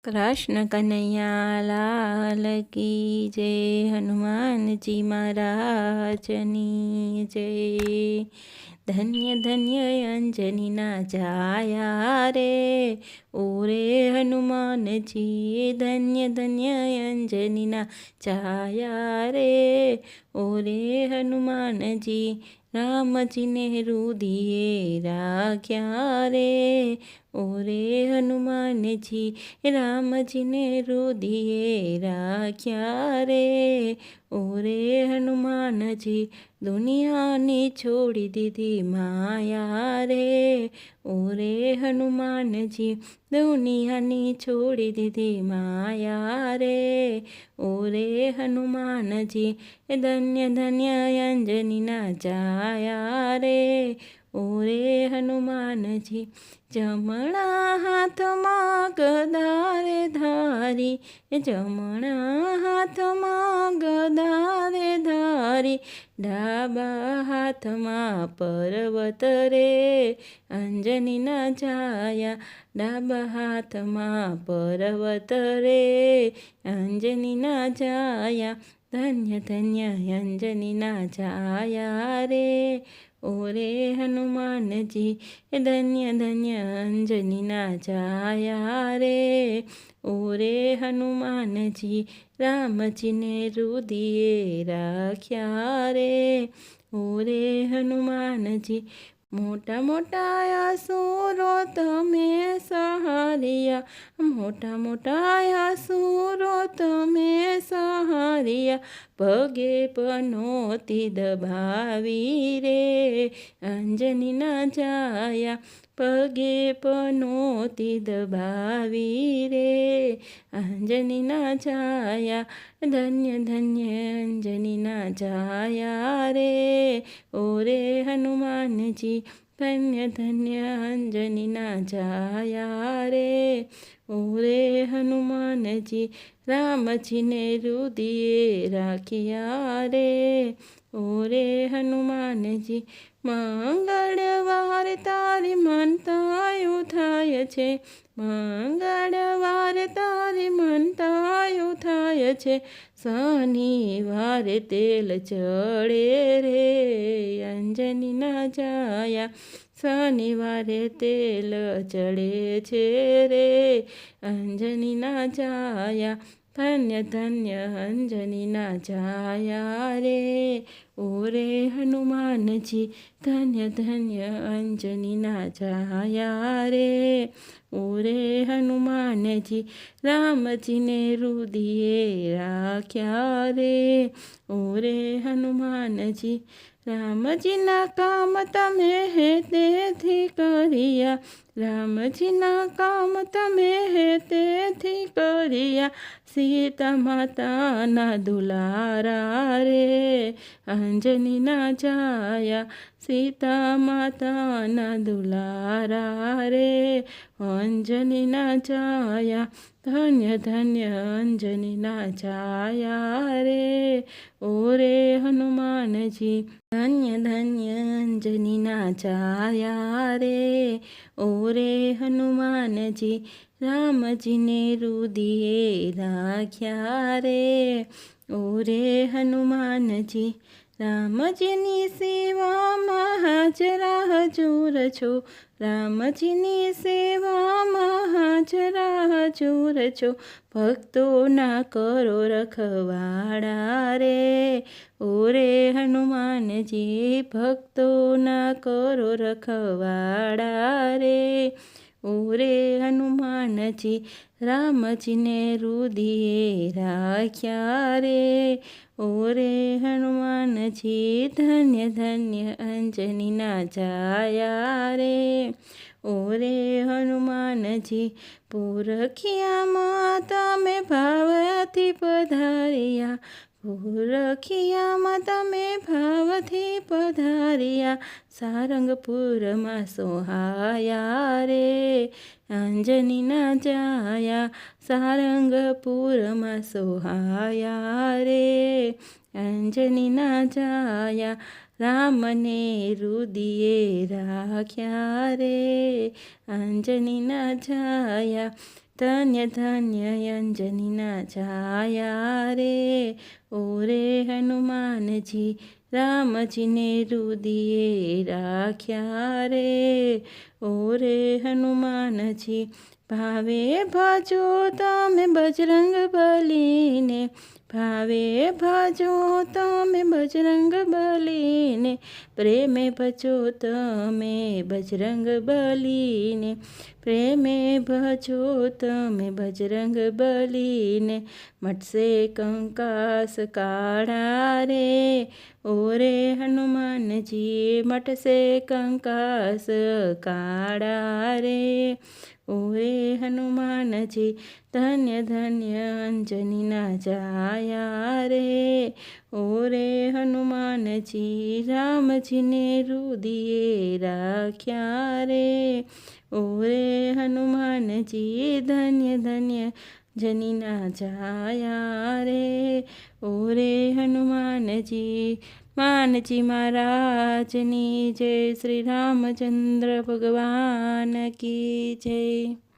कृष्ण कन्हैया लाल की जय। हनुमान जी महाराजनी जय। धन्य धन्य अंजनी ना जाया रे ओरे हनुमान जी। धन्य धन्य अंजनी ना जाया रे ओरे हनुमान जी। राम जी ने रुदिए राख्या रे ओरे हनुमान जी। राम जी ने रुदिए राख्या रे ओरे हनुमान जी। दुनिया ने छोड़ी दीदी माया रे ओरे हनुमान जी। दुनिया ने छोड़ी दीदी माया रे ओरे हनुमान जी। धन्य धन्य अंजनी ना जाया रे ओरे हनुमान जी। जमणा हाथमां गदा रे धारी जमणा हाथमां गदा रे धारी डाबा हाथमां पर्वत रे अंजनी ना छाया। डाबा हाथमां पर्वत रे अंजनी ना छाया। धन्य धन्य अंजनी ना छाया रे ओरे हनुमान जी। धन्य धन्य अंजनी ना छाया रे ओरे हनुमान जी। राम जी ने रुदिए राख्या रे ओरे हनुमान जी। मोटा मोटा असुरो तमे सहारिया मोटा मोटा असुरो तमे सहारिया पगे पनोती दबावी रे अंजनी ना छाया। पगे पनोती दबावी रे अंजनी ना छाया। धन्य धन्य अंजनी ना छाया रे ओरे हनुमान जी। धन्य धन्य अंजनी ना छाया रे ओरे हनुमान जी। राम जी ने रुदिए राखिया रे ओरे हनुमान जी। मंगळवार तारी मनतायु थाय छे मंगळवार तारी मनतायु थाय छे शनिवारे तेल चढ़े रे अंजनी ना जाया। शनिवारे तेल चढ़े छे रे अंजनी ना जाया। धन्य धन्य अंजनी ना जाया रे ओरे हनुमान जी। धन्य धन्य अंजनी ना जाया रे ओरे हनुमान जी। राम जी ने रुदिए राख्या रे ओरे हनुमान जी। राम जी ना काम तमे हेतेथी करिया राम जी ना काम तमे हेतेथी करिया। सीता माता ना दुलारा रे अंजनी ना छाया। सीता माता ना दुलारा रे अंजनी ना छाया। धन्य धन्य अंजनी ना छाया रे ओरे हनुमान जी। धन्य धन्य अंजनी ना छाया रे ओरे हनुमान जी। राम जी ने रुदिए राख्या रे ओरे हनुमान जी। राम जी नी सेवा में हाजरा हजूर छो राम जी नी सेवा में हाजरा हजूर छो। भक्तो ना करो रखवाड़ा रे ओरे हनुमान जी। भक्तो ना करो रखवाड़ा रे ओरे हनुमान जी। राम जी ने रुदिए राख्या रे ओरे हनुमान जी। धन्य धन्य अंजनी ना जाया रे ओरे हनुमान जी। पुरखिया माता में भावथी पधारिया पुरखिया माता में भावथी पधारिया। सारंगपुर में सोहाया रे अंजनी ना जाया। सारंगपुर में सोहाया रे अंजनी ना जाया। राम ने रुदिए राख्या रे अंजनी ना जाया। ધન્ય ધન્ય અંજનીના છાયા રે ઓરે હનુમાનજી રામજીને રુદિયે રાખ્યા રે ઓરે હનુમાનજી ભાવે ભાજો તમે બજરંગ બલીને ભાવે ભાજો તમે બજરંગ બલીને પ્રેમે ભજો તમે બજરંગ બલીને પ્રેમે ભજો તમે બજરંગ બલીને મટશે કંકાસ કાળા રે ઓરે હનુમાનજી મટશે કંકાસ કાળા રે ઓરે હનુમાનજી ધન્ય ધન્ય અંજનીના જાયા રે ઓરે હનુમાનજી રામજીને રુદિયે રાખ્યા રે ઓરે હનુમાનજી ધન્ય ધન્ય જનીના જાયા રે ઓરે હનુમાનજી માનજી મહારાજની જય શ્રી રામચંદ્ર ભગવાન કી જય।